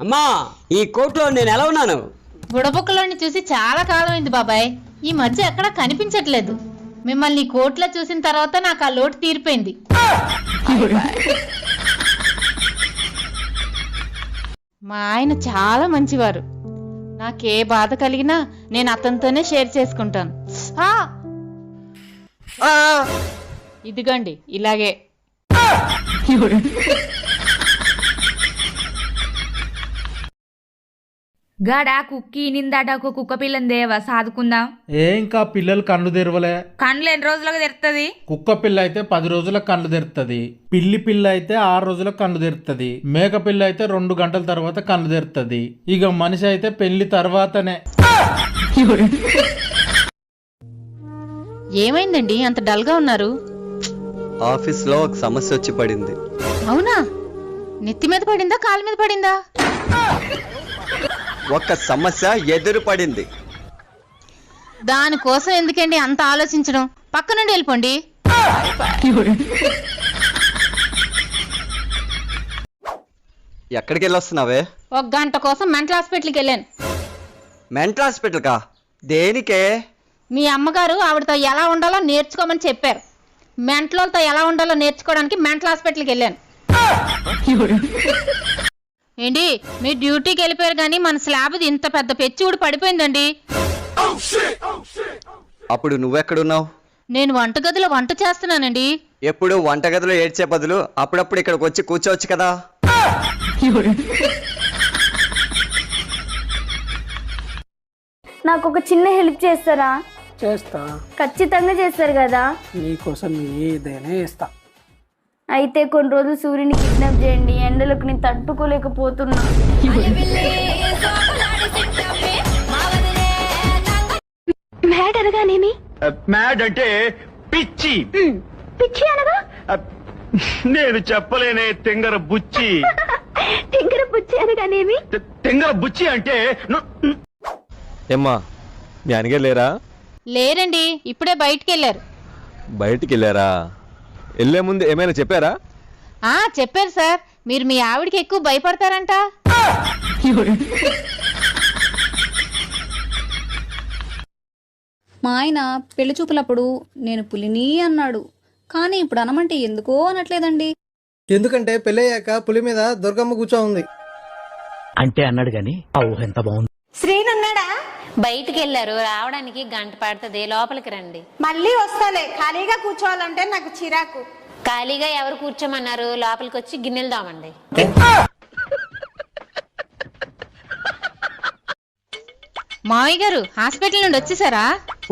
అమ్మా, ఈ కోర్టులో నేను ఎలా ఉన్నాను? బుడబుక్కలోని చూసి చాలా కాలం అయింది బాబాయ్. ఈ మధ్య ఎక్కడా కనిపించట్లేదు. మిమ్మల్ని కోర్టులో చూసిన తర్వాత నాకు ఆ లోటు తీరిపోయింది. మా ఆయన చాలా మంచివారు. నాకే బాధ కలిగినా నేను అతనితోనే షేర్ చేసుకుంటాను. ఇదిగోండి ఇలాగే. గాడా కుక్కి నిందాట ఒక కుక్క పిల్లని దేవా సాదుకుందాం. ఇంకా పిల్లలు కళ్ళు తెరవలే. కండ్లు ఎన్ని రోజులకు తెరుతుంది? కుక్క పిల్ల అయితే 10 రోజులకు కళ్ళు తెరుతుంది. పిల్లి పిల్ల అయితే 6 రోజులకు కళ్ళు తెరుతుంది. మేక పిల్ల అయితే 2 గంటల తర్వాత కళ్ళు తెరుతుంది. ఇక మనిషి అయితే పెళ్లి తర్వాతనే. ఏమైందండి అంత డల్ గా ఉన్నారు? ఆఫీస్ లో ఒక సమస్య వచ్చి పడింది. అవునా? నెత్తి మీద పడిందా కాలు మీద పడిందా? ఒక సమస్య ఎదురు పడింది. దానికోసం ఎందుకండి అంత ఆలోచించడం? పక్క నుండి వెళ్ళిపోండి. ఎక్కడికి వెళ్ళొస్తున్నావే? 1 గంట కోసం మెంటల్ హాస్పిటల్కి వెళ్ళాను. మెంటల్ హాస్పిటల్ కా? దేనికే? మీ అమ్మగారు ఆవిడతో ఎలా ఉండాలో నేర్చుకోమని చెప్పారు. మెంటలతో ఎలా ఉండాలో నేర్చుకోవడానికి మెంటల్ హాస్పిటల్కి వెళ్ళాను. ఏంటి మీ డ్యూటీకి వెళ్ళిపోయారు కానీ మన స్లాబ్ ఇంత పెద్ద పెచ్చి ఊడి పడిపోయిందండి. అప్పుడు నువ్వెక్కడున్నావు? నేను వంటగదిలో వంట చేస్తున్నానండి. ఎప్పుడు వంటగదిలో ఏడ్చే బదులు అప్పుడప్పుడు ఇక్కడికి వచ్చి కూర్చోవచ్చు కదా. నాకు ఒక చిన్న హెల్ప్ చేస్తారా? చేస్తా. ఖచ్చితంగా చేస్తారు కదా? నీకోసం ఏదైనా చేస్తా. అయితే కొన్ని రోజులు సూర్యుని కిడ్నాప్ చేయండి. ఎండలకు నేను తట్టుకోలేకపోతున్నా. మ్యాడ్ అనగానేమి? మ్యాడ్ అంటే పిచ్చి. పిచ్చి అనగా? నేను చెప్పలేనే తెంగర బుచ్చి. తింగర పుచ్చి అనగానేమి? తెంగర బుచ్చి అంటే ఏమ్మా, మీ అనగారు లేరా? లేరండి, ఇప్పుడే బయటికి వెళ్ళారు. బయటికి వెళ్ళారా? వెళ్ళే ముందు ఏమైనా చెప్పారా? చెప్పారు సార్, మీరు మీ ఆవిడికి ఎక్కువ భయపడతారంట. మా ఆయన పెళ్లి చూపులప్పుడు నేను పులిని అన్నాడు, కానీ ఇప్పుడు అనమంటే ఎందుకో అనట్లేదండి. ఎందుకంటే పెళ్ళయ్యాక పులి మీద దుర్గమ్మ కూర్చో ఉంది అంటే అన్నాడు గాని ఎంత బాగుంది. శ్రీనున్నాడా? బయటికి వెళ్ళారు, రావడానికి గంట పడుతుంది. లోపలికి రండి. మళ్ళీ వస్తాలే. ఖాళీగా కూర్చోవాలంటే నాకు చిరాకు. ఖాళీగా ఎవరు కూర్చోమన్నారు? లోపలికి వచ్చి గిన్నెలు దామండి. మావయ్య గారు హాస్పిటల్ నుండి వచ్చేసారా?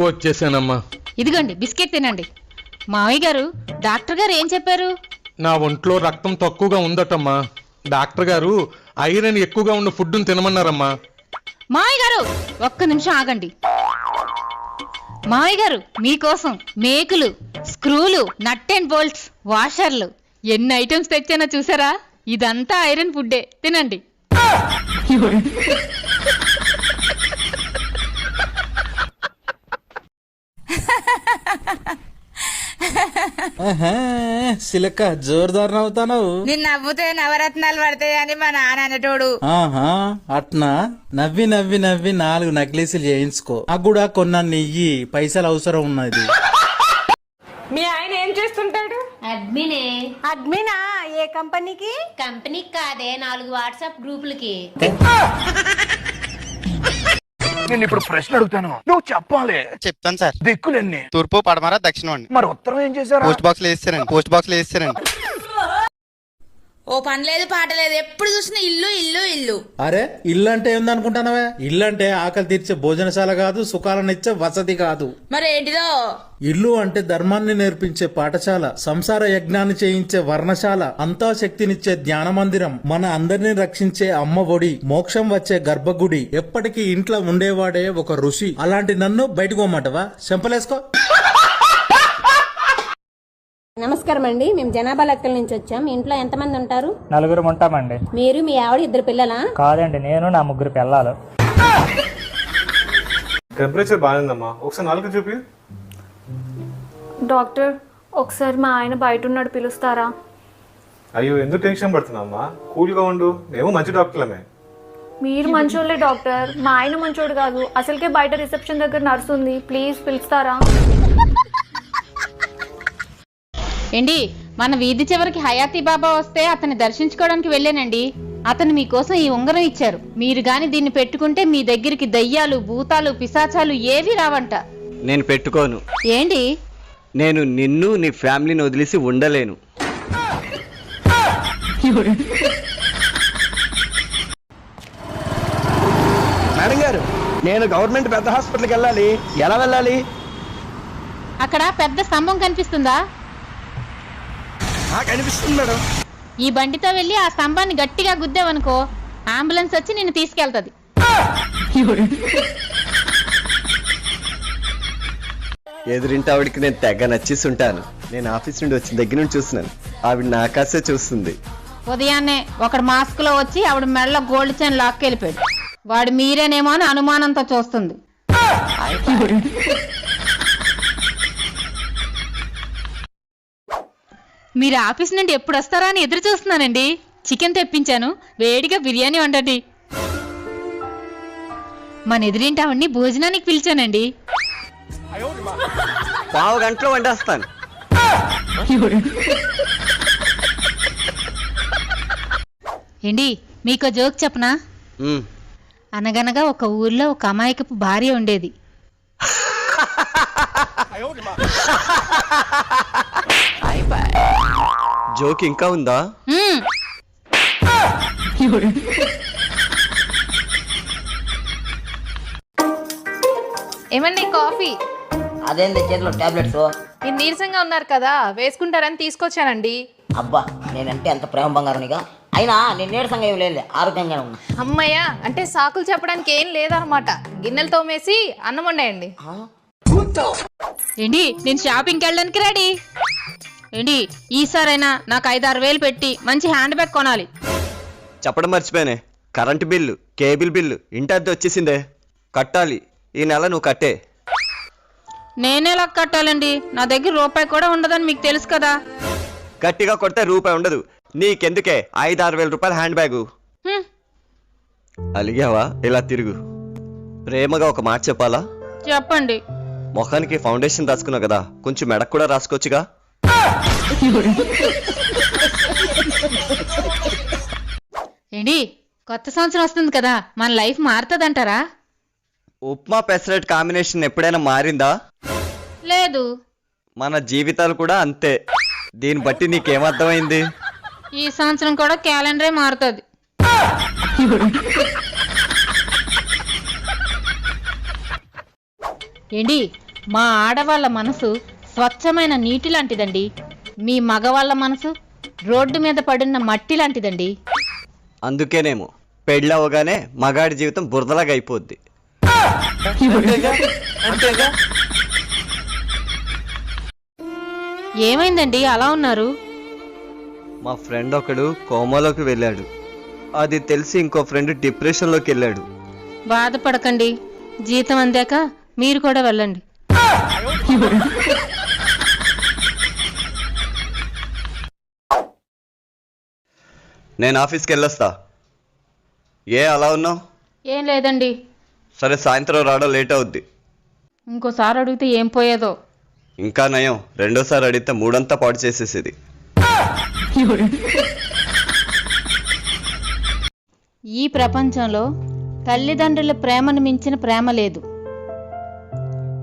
వచ్చేసానమ్మా. ఇదిగోండి బిస్కెట్ తినండి. మావయ్య గారు, డాక్టర్ గారు ఏం చెప్పారు? నా ఒంట్లో రక్తం తక్కువగా ఉందటమ్మా. డాక్టర్ గారు ఐరన్ ఎక్కువగా ఉన్న ఫుడ్ను తినమన్నారమ్మా. మావయ్య గారు ఒక్క నిమిషం ఆగండి. మావయ్య గారు మీకోసం మేకులు, స్క్రూలు, నట్ అండ్ బోల్ట్స్, వాషర్లు ఎన్ని ఐటమ్స్ తెచ్చానో చూసారా? ఇదంతా ఐరన్ ఫుడ్డే, తినండి. సిలక జోరుదారు నవ్వుతాను. నిన్ను నవ్వుతే నవరత్నాలు పడతాయని మా నాన్న అనేటోడు. అట్నా? నవ్వి నవ్వి నవ్వి 4 నక్లీసులు చేయించుకో. నాకు కూడా కొన్న నెయ్యి పైసలు అవసరం ఉన్నది. మీ ఆయన ఏం చేస్తుంటాడు? అడ్మినే. అడ్మినా? ఏ కంపెనీకి? కంపెనీకి కాదే, 4 వాట్సాప్ గ్రూపులకి. నేను ఇప్పుడు ప్రశ్న అడుగుతాను, నువ్వు చెప్పాలి. చెప్తాను సార్. దిక్కులన్నీ తూర్పు, పడమర, దక్షిణం అండి. మరి ఉత్తరం ఏం చేశారు? పోస్ట్ బాక్స్ లో వేస్తారండి. ఓ పని లేదు పాట లేదు, ఎప్పుడు చూసినా ఇల్లు ఇల్లు ఇల్లు. అరే, ఇల్లు అంటే ఏందనుకుంటానవే? ఇల్లు అంటే ఆకలి తీర్చే భోజనశాల కాదు, సుఖాలనిచ్చే వసతి కాదు. మరి ఏంటిదో? ఇల్లు అంటే ధర్మాన్ని నేర్పించే పాఠశాల, సంసార యజ్ఞాన్ని చేయించే వర్ణశాల, అంతా శక్తినిచ్చే ధ్యాన మందిరం, మన అందరినీ రక్షించే అమ్మ ఒడి, మోక్షం వచ్చే గర్భగుడి, ఎప్పటికీ ఇంట్లో ఉండేవాడే ఒక ఋషి. అలాంటి నన్ను బయటకు పోమంటవా? చెంపలేసుకో. నమస్కారం అండి, మేము జనాభా లెక్కల నుంచి వచ్చాం. ఇంట్లో ఎంతమంది ఉంటారు? 4 ఉంటామండి. మీరు, మీ ఆవిడ, 2 పిల్లలా? కాదండి, నేను నా 3 పిల్లలు. టెంపరేచర్ బాగుందమ్మా, ఒకసారి 4 చూపి. డాక్టర్, ఒకసారి మా ఆయన బయట ఉన్నాడు, పిలుస్తారా? అయ్యో, ఎందుకు టెన్షన్ పడుతున్నామ్మా? కూల్ గా ఉండు, మేము మంచి డాక్టర్లమే. మీరు మంచోళ్ళే డాక్టర్, మా ఆయన మంచోడు కాదు. అసలుకే బయట రిసెప్షన్ దగ్గర నర్సు ఉంది, ప్లీజ్ పిలుస్తారా? ఏండి, మన వీధి చివరికి హయాతీ బాబా వస్తే అతన్ని దర్శించుకోవడానికి వెళ్ళానండి. అతను మీకోసం ఈ ఉంగరం ఇచ్చారు. మీరు గాని దీన్ని పెట్టుకుంటే మీ దగ్గరికి దయ్యాలు, భూతాలు, పిశాచాలు ఏవి రావంట. నేను పెట్టుకోను. ఏంటి? నేను నిన్ను నీ ఫ్యామిలీని వదిలేసి ఉండలేను. మేడం గారు, నేను గవర్నమెంట్ పెద్ద హాస్పిటల్కి వెళ్ళాలి. ఎలా వెళ్ళాలి? అక్కడ పెద్ద స్తంభం కనిపిస్తుందా? కనిపిస్తుంది మేడం. ఈ బండితో వెళ్ళి ఆ స్తంభాన్ని గట్టిగా గుద్దావనుకో, అంబులెన్స్ వచ్చి నిన్ను తీసుకెళ్తది. ఎదురింటి ఆవిడికి నేను తెగ నచ్చేసి ఉంటాను. నేను ఆఫీస్ నుండి వచ్చిన దగ్గర నుండి చూస్తున్నాను. ఆవిడ నా కాసే చూస్తుంది. ఉదయాన్నే ఒకడు మాస్క్ లో వచ్చి ఆవిడ మెడలో గోల్డ్ చైన్ లాక్కెళ్ళిపోయాడు. వాడు మీరేనేమో అని అనుమానంతో చూస్తుంది. మీరు ఆఫీస్ నుండి ఎప్పుడు వస్తారా అని ఎదురు చూస్తున్నానండి. చికెన్ తెప్పించాను, వేడిగా బిర్యానీ వండండి. మన ఎదురింటి ఆవిడ్ని భోజనానికి పిలిచానండి. పావు గంటలో వండేస్తాను. ఏండి, మీకో జోక్ చెప్పనా? ఉమ్. అనగనగా ఒక ఊర్లో ఒక అమాయకపు భార్య ఉండేది. జోక్ ఇంకా ఉందా? మ్మ్. ఏమండి కాఫీ? అదేంటి చేతిలో టాబ్లెట్స్? మీరు నీరసంగా ఉన్నారు కదా, వేసుకుంటారని తీసుకొచ్చానండి. అబ్బా, నేనంటే ఎంత ప్రేమ బంగారునిగా. అయినా నేను నీరసంగా ఏం లేదు, ఆరోగ్యంగానే ఉన్నా. అమ్మయ్య, అంటే సాకులు చెప్పడానికి ఏం లేదనమాట. గిన్నెలు తోమేసి అన్నం వండేయండి. ఏంటి, నేను షాపింగ్కి వెళ్ళడానికి రెడీ. ఏంటి, ఈసారైనా నాకు 5-6 వేలు పెట్టి మంచి హ్యాండ్ బ్యాగ్ కొనాలి. చెప్పడం మర్చిపోయానే, కరెంటు బిల్లు, కేబుల్ బిల్లు, ఇంటి అద్దె వచ్చేసిందే. కట్టాలి. ఈ నెల నువ్వు కట్టే. నేనేలా కట్టాలండి? నా దగ్గర రూపాయి కూడా ఉండదని మీకు తెలుసు కదా. గట్టిగా కొడితే రూపాయి ఉండదు. నీకెందుకే 5-6 వేల రూపాయల హ్యాండ్ బ్యాగు? హ్మ్. అలిగావా? ఇలా తిరుగు. ప్రేమగా ఒక మాట చెప్పాలా? చెప్పండి. మొఖానికి ఫౌండేషన్ రాసుకున్నావు కదా, కొంచెం మెడకు కూడా రాసుకోవచ్చుగా. ఏంటి, కొత్త సంవత్సరం వస్తుంది కదా, మన లైఫ్ మారుతుందంటారా? ఉప్మా పెసరట్ కాంబినేషన్ ఎప్పుడైనా మారిందా? లేదు. మన జీవితాలు కూడా అంతే. దీన్ని బట్టి నీకేమర్థమైంది? ఈ సంవత్సరం కూడా క్యాలెండరే మారుతుంది. ఏంటి, మా ఆడవాళ్ళ మనసు స్వచ్ఛమైన నీటి లాంటిదండి. మీ మగవాళ్ళ మనసు రోడ్డు మీద పడున్న మట్టి లాంటిదండి. అందుకేనేమో పెళ్ళవగానే మగాడి జీవితం బురదలాగా అయిపోద్ది. ఏమైందండి అలా ఉన్నారు? మా ఫ్రెండ్ ఒకడు కోమాలోకి వెళ్ళాడు. అది తెలిసి ఇంకో ఫ్రెండ్ డిప్రెషన్లోకి వెళ్ళాడు. బాధపడకండి, జీతం అందాక మీరు కూడా వెళ్ళండి. నేను ఆఫీస్కి వెళ్ళొస్తా. ఏ అలా ఉన్నావు? ఏం లేదండి. సరే, సాయంత్రం రావడం లేట్ అవుద్ది. ఇంకోసారి అడిగితే ఏం పోయేదో. ఇంకా నయం, రెండోసారి అడిగితే మూడంతా పాడు చేసేసేది. ఈ ప్రపంచంలో తల్లిదండ్రుల ప్రేమను మించిన ప్రేమ లేదు.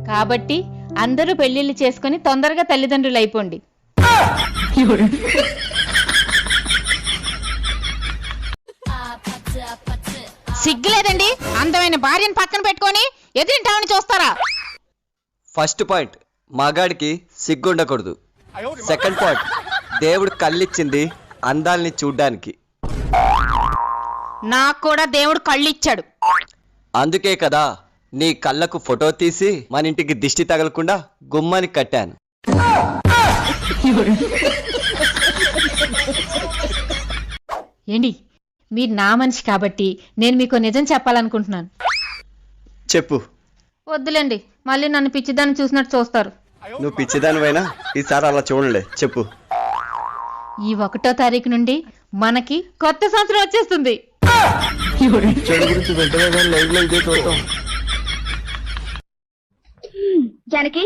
కాబట్టి అందరూ పెళ్లిళ్ళు చేసుకుని తొందరగా తల్లిదండ్రులు అయిపోండి. సిగ్గులేదండి, అందమైన భార్యను పక్కన పెట్టుకొని ఎదురింటామని చూస్తారా? ఫస్ట్ పాయింట్, మగాడికి సిగ్గుండకూడదు. సెకండ్ పాయింట్, దేవుడు కళ్ళిచ్చింది అందాల్ని చూడ్డానికి. నాకు కూడా దేవుడు కళ్ళు ఇచ్చాడు. అందుకే కదా నీ కళ్ళకు ఫోటో తీసి మన ఇంటికి దిష్టి తగలకుండా గుమ్మానికి కట్టాను. ఏంటి, మీరు నా మనిషి కాబట్టి నేను మీకు నిజం చెప్పాలనుకుంటున్నాను. చెప్పు. వద్దులేండి, మళ్ళీ నన్ను పిచ్చిదాన్ని చూసినట్టు చూస్తారు. నువ్వు పిచ్చిదానివైనా ఈసారి అలా చూడలే. చెప్పు. ఈ 1వ తారీఖు నుండి మనకి కొత్త సంవత్సరం వచ్చేస్తుంది. గురించి వెంటనే కానీ లైవ్ లో ఇదే చూద్దాం. జానకి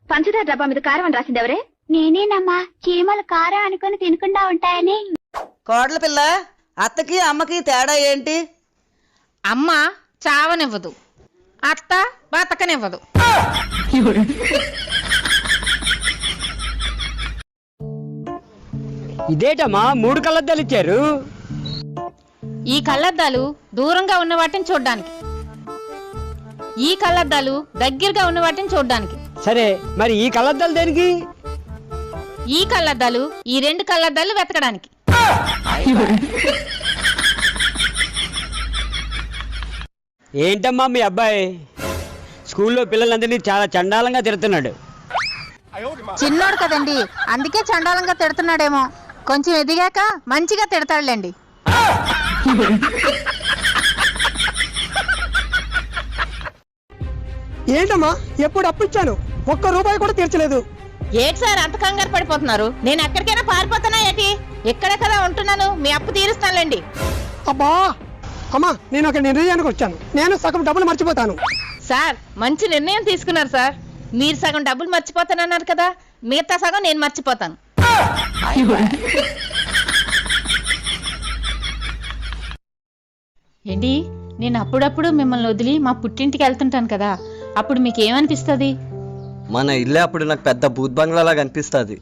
పంచదార డబ్బా మీద కారం అని రాసింది ఎవరే? నేనేనమ్మా. చీమలు కారం అనుకుని తినకుండా ఉంటాయని. కోడల పిల్ల, అత్తకి అమ్మకి తేడా ఏంటి? అమ్మ చావనివ్వదు, అత్త బతకనివ్వదు. ఇదేటమ్మా 3 కళ్ళద్దాలు ఇచ్చారు? ఈ కళ్ళద్దాలు దూరంగా ఉన్న వాటిని చూడ్డానికి, ఈ కళ్ళద్దాలు దగ్గరగా ఉన్న వాటిని చూడ్డానికి. సరే, మరి ఈ కళ్ళద్దాలు దేనికి? ఈ కళ్ళద్దాలు ఈ 2 కళ్ళద్దాలు వెతకడానికి. ఏంటమ్మా మీ అబ్బాయి స్కూల్లో పిల్లలందరినీ చాలా చండాలంగా తిడుతున్నాడు. చిన్నోడు కదండి, అందుకే చండాలంగా తిడుతున్నాడేమో. కొంచెం ఎదిగాక మంచిగా తిడతాడులేండి. ఏంటమ్మా ఎప్పుడు అప్పు ఇచ్చాను, ₹1 కూడా తీర్చలేదు. ఏంటి సార్ అంత కంగారు పడిపోతున్నారు? నేను ఎక్కడికైనా పారిపోతానా ఏంటి? ఎక్కడ కదా ఉంటున్నాను, మీ అప్పు తీరుస్తానులేండి. అబ్బా అమ్మా, నేను ఒక నిర్ణయానికి వచ్చాను. నేను సగం డబ్బులు మర్చిపోతాను. సార్ మంచి నిర్ణయం తీసుకున్నారు సార్. మీరు సగం డబ్బులు మర్చిపోతానన్నారు కదా, మిగతా సగం నేను మర్చిపోతాను. ఏంటి, నేను అప్పుడప్పుడు మిమ్మల్ని వదిలి మా పుట్టింటికి వెళ్తుంటాను కదా, అప్పుడు మీకు ఏమనిపిస్తుంది? మన ఇల్లే అప్పుడు నాకు పెద్ద బూత్ బంగ్లాలాగా అనిపిస్తుంది.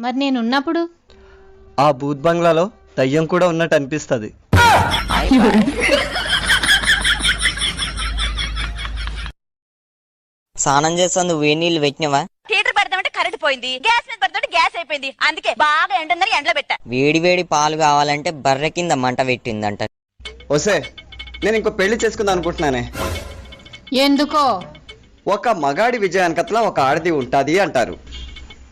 మరి నేను ఉన్నప్పుడు? ఆ బూత్ బంగ్లాలో దయ్యం కూడా ఉన్నట్టు అనిపిస్తుంది. స్నానం చేస్తాను, వేడి నీళ్ళు పెట్టినవా? హీటర్ పెడతామంటే కరెంట్ పోయింది, గ్యాస్ మీద పెడతామంటే గ్యాస్ అయిపోయింది. అందుకే బాగా ఎండన్నర ఎండలో పెట్టా. వేడి వేడి పాలు కావాలంటే బర్రె కింద మంట పెట్టిందంట. ఓసే, నేను ఇంకో పెళ్లి చేసుకుందాం అనుకుంటున్నానే. ఎందుకో? ఒక మగాడి విజయానికట్లా ఒక ఆడది ఉంటుంది అంటారు.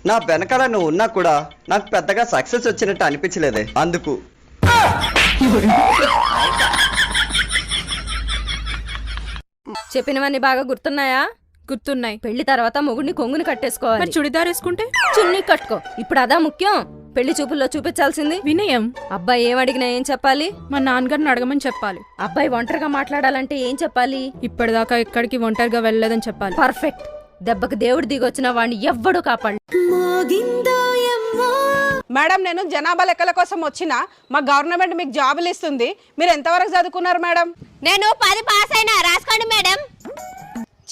నా వెనకాల నువ్వు ఉన్నా కూడా నాకు పెద్దగా సక్సెస్ వచ్చినట్టు అనిపించలేదే, అందుకు. చెప్పినవన్నీ బాగా గుర్తున్నాయా? గుర్తున్నాయి. పెళ్లి తర్వాత మొగుడిని కొంగుని కట్టేసుకోవాలి. మరి చుడిదార్ వేసుకుంటే? చున్నీ కట్టుకో. ఇప్పుడు అదా ముఖ్యం. పెళ్లి చూపుల్లో చూపించాల్సింది వినయం. అబ్బాయి ఏం అడిగినా ఏం చెప్పాలి? మా నాన్నగారిని అడగమని చెప్పాలి. అబ్బాయి ఒంటరిగా మాట్లాడాలంటే ఏం చెప్పాలి? ఇప్పటిదాకా ఎక్కడికి ఒంటరిగా వెళ్ళలేదని చెప్పాలి. పర్ఫెక్ట్. దెబ్బకి దేవుడు దిగొచ్చిన వాడిని ఎవ్వడూ కాపాడు. మేడం, నేను జనాభా లెక్కల కోసం వచ్చిన మా గవర్నమెంట్ మీకు జాబులు ఇస్తుంది. మీరు ఎంతవరకు చదువుకున్నారు మేడం? నేను 10 పాస్ అయినా. రాసుకోండి మేడం.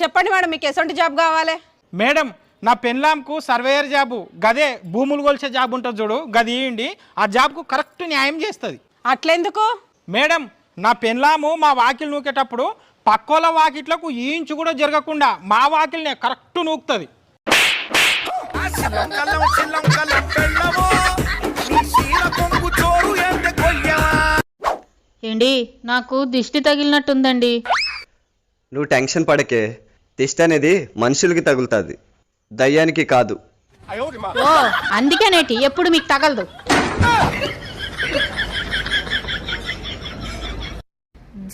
చెప్పండి మేడం, మీకు ఎటువంటి జాబ్ కావాలి? మేడం, నా పెన్లాంకు సర్వేయర్ జాబు, గదే భూములు కొలిసే జాబ్ ఉంటుంది చూడు, గది ఇవ్వండి. ఆ జాబ్కు కరెక్ట్ న్యాయం చేస్తుంది. అట్లెందుకు? మేడం, నా పెన్లాము మా వాకిలు నూకేటప్పుడు పక్కోల వాకిట్లకు ఈ ఇంచు కూడా జరగకుండా మా వాకిల్నే కరెక్ట్ నూకుతుంది. ఏంటి, నాకు దిష్టి తగిలినట్టుందండి. నువ్వు టెన్షన్ పడకే, దిష్టి అనేది మనుషులకి తగులుతుంది, దయ్యానికి కాదు. ఓ, అందుకేనేటి ఎప్పుడు మీకు తగలదు.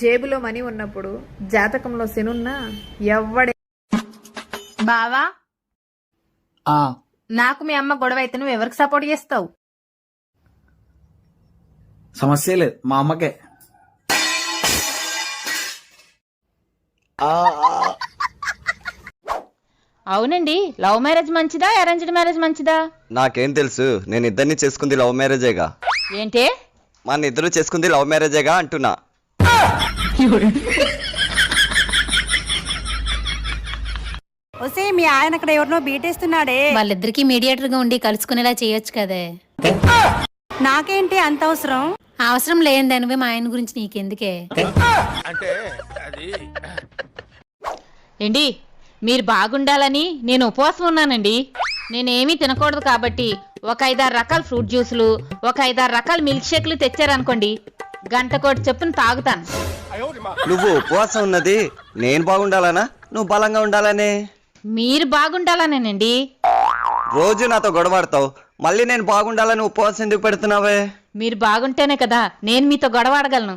జేబులో మనీ ఉన్నప్పుడు జాతకంలో శనున్నా ఎవ్వడే. బావా, నాకు మీ అమ్మ గొడవ అయితే నువ్వు ఎవరికి సపోర్ట్ చేస్తావు? సమస్య లేదు, మా అమ్మకే. అవునండి, లవ్ మ్యారేజ్ మంచిదా అరేంజ్డ్ మ్యారేజ్ మంచిదా? నాకేం తెలుసు, నేను ఇద్దరిని చేసుకుంది లవ్ మ్యారేజేగా. ఏంటి? మన ఇద్దరు చేసుకుంది లవ్ మ్యారేజేగా అంటున్నా. మీ ఆయన అక్కడ ఎవరినో బీటేస్తున్నాడే. వాళ్ళిద్దరికి మీడియేటర్ గా ఉండి కలుసుకునేలా చేయొచ్చు కదే. నాకేంటి అంత అవసరం? అవసరం లేని దానివే మా ఆయన గురించి నీకెందుకే? ఏంటి, మీరు బాగుండాలని నేను ఉపవాసం ఉన్నానండి. నేనేమీ తినకూడదు కాబట్టి ఒక 5-6 రకాల ఫ్రూట్ జ్యూసులు, ఒక 5-6 రకాల మిల్క్ షేక్లు తెచ్చారనుకోండి, గంటకోటి చెప్పున తాగుతాను. నువ్వు ఉపవాసం ఉన్నది నేను బాగుండాలనా, నువ్వు బలంగా ఉండాలనే? మీరు బాగుండాలనేనండి. రోజు నాతో గొడవాడతావు, మళ్ళీ నేను బాగుండాలని ఉపవాసం ఎందుకు పెడుతున్నావే? మీరు బాగుంటేనే కదా నేను మీతో గొడవాడగలను.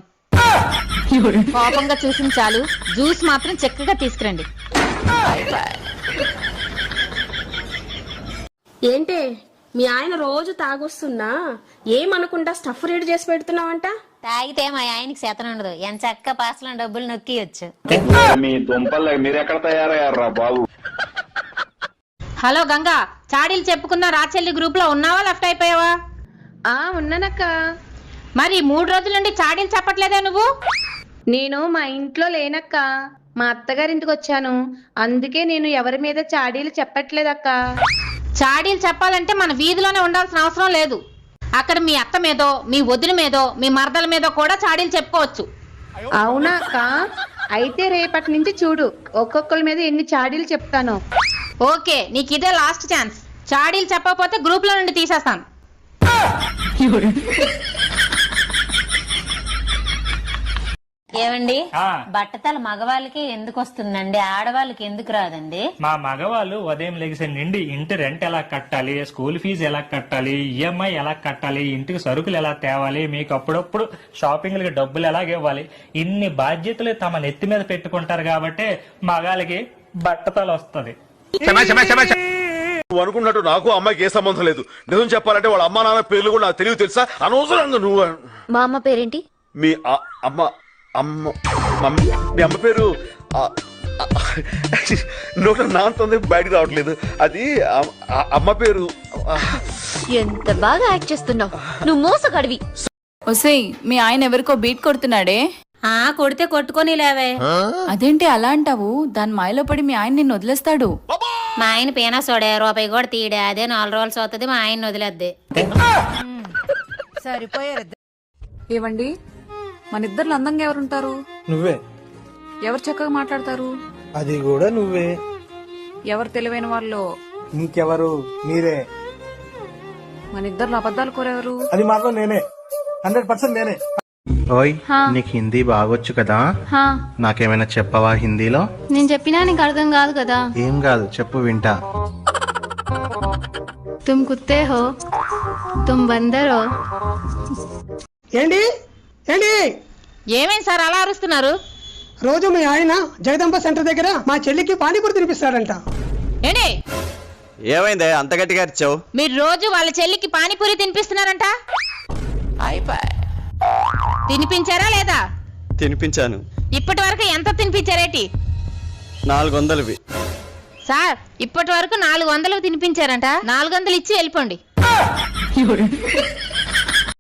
కోపంగా చూసిన చాలు, జ్యూస్ మాత్రం చక్కగా తీసుకురండి. ఏంటే, మీ ఆయన రోజు తాగొస్తున్నా ఏమనుకుంటా స్టఫ్ రెడీ చేసి పెడుతున్నావంట? తాగితే మా ఆయనకి శాతం ఉండదు ఎంత చక్క పాసలో డబ్బులు నొక్కియొచ్చు. మీ దుంపలు మీరు ఎక్కడ తయారయ్యారా బాబు? హలో గంగా, చాడీలు చెప్పుకున్న రాచెల్లి గ్రూప్ లో ఉన్నావా, లెఫ్ట్ అయిపోయావా? ఉన్నానక్క. మరి 3 రోజుల నుండి చాడీలు చెప్పట్లేదే నువ్వు? నేను మా ఇంట్లో లేనక్క, మా అత్తగారింటికి వచ్చాను. అందుకే నేను ఎవరి మీద చాడీలు చెప్పట్లేదక్క. చాడీలు చెప్పాలంటే మన వీధిలోనే ఉండాల్సిన అవసరం లేదు. అక్కడ మీ అత్త మీదో, మీ వదిన మీదో, మీ మరదల మీదో కూడా చాడీలు చెప్పుకోవచ్చు. అవునా అక్క? అయితే రేపటి నుంచి చూడు, ఒక్కొక్కరి మీద ఎన్ని చాడీలు చెప్తాను. ఓకే, నీకు ఇదే లాస్ట్ ఛాన్స్. చాడీలు చెప్పకపోతే గ్రూప్ లో నుండి తీసేస్తాను. ఏమండి, బట్టతల మగవాళ్ళకి ఎందుకు వస్తుందండి, ఆడవాళ్ళకి ఎందుకు రాదండి? మా మగవాళ్ళు ఉదయం లెగిసే నుండి ఇంటి రెంట్ ఎలా కట్టాలి, స్కూల్ ఫీజు ఎలా కట్టాలి, ఈఎంఐ ఎలా కట్టాలి, ఇంటికి సరుకులు ఎలా తేవాలి, మీకు అప్పుడప్పుడు షాపింగ్లకి డబ్బులు ఎలా ఇవ్వాలి, ఇన్ని బాధ్యతలు తమ నెత్తి మీద పెట్టుకుంటారు కాబట్టి మగాళ్ళకి బట్టతల వస్తుంది. నువ్వు అనుకున్నట్టు నాకు అమ్మాయికి ఏ సంబంధం లేదు. నిజం చెప్పాలంటే వాళ్ళ అమ్మా నాన్న పేర్లు కూడా నాకు తెలియదు తెలుసా? అనవసరంగా నువ్వు. మా అమ్మ పేరేంటి? మీ అమ్మ మీ అమ్మ పేరు నోట నాంతుంది బయటకు రావట్లేదు. అది అమ్మ పేరు. ఎంత బాగా యాక్ట్ చేస్తున్నావు, నువ్వు మోసగాడివి. ఒసేయ్, మీ ఆయన ఎవరికో బీట్ కొడుతున్నాడే? కొడితే కొట్టుకొని లేవే. అదేంటి అలా అంటావు? దాని మాయలో పడి మీ ఆయన నిన్ను వదిలేస్తాడు. మా ఆయన పీనా సోడే, రూపాయి కూడా తీయడే. అదే 4 రోజులు అవుతుంది, మా ఆయన వదిలేద్దే. ఏవండి, మన ఇద్దరు అందంగా ఎవరుంటారు? నువ్వే. ఎవరు చక్కగా మాట్లాడతారు? అది కూడా నువ్వే. ఎవరు తెలివైన వాళ్ళు? ఇంకెవరు? మీరే. మన ఇద్దరు అబద్ధాలు కోరెవరు? అది మాత్రం నేనే, 100% నేనే. ఓయ్, నీకు హిందీ బాగొచ్చు కదా, నాకేమైనా చెప్పవా హిందీలో? నేను చెప్పినా నీకు అర్థం కాదు కదా. ఏం కాదు, చెప్పు వింటా. తుమ్ కుత్తే హో, తుమ్ బందర్ హో. ఏంటి ఏంటి ఏమేం సార్ అలా అరుస్తున్నారు? రోజు మీ ఆయన జగదంబ సెంటర్ దగ్గర మా చెల్లికి పానీపూరి తినిపిస్తాడంట. ఏంటి? ఏమైందే అంత గట్టిగా అరిచావు? మీరు రోజు వాళ్ళ చెల్లికి పానీపూరి తినిపిస్తున్నారంట. తినిపించారా లేదా? తినిపించాను. ఇప్పటి వరకు ఎంత తినిపించారేటి? 400వి. సార్, ఇప్పటి వరకు 400 తినిపించారంట. 400 ఇచ్చి వెళ్ళిపోండి.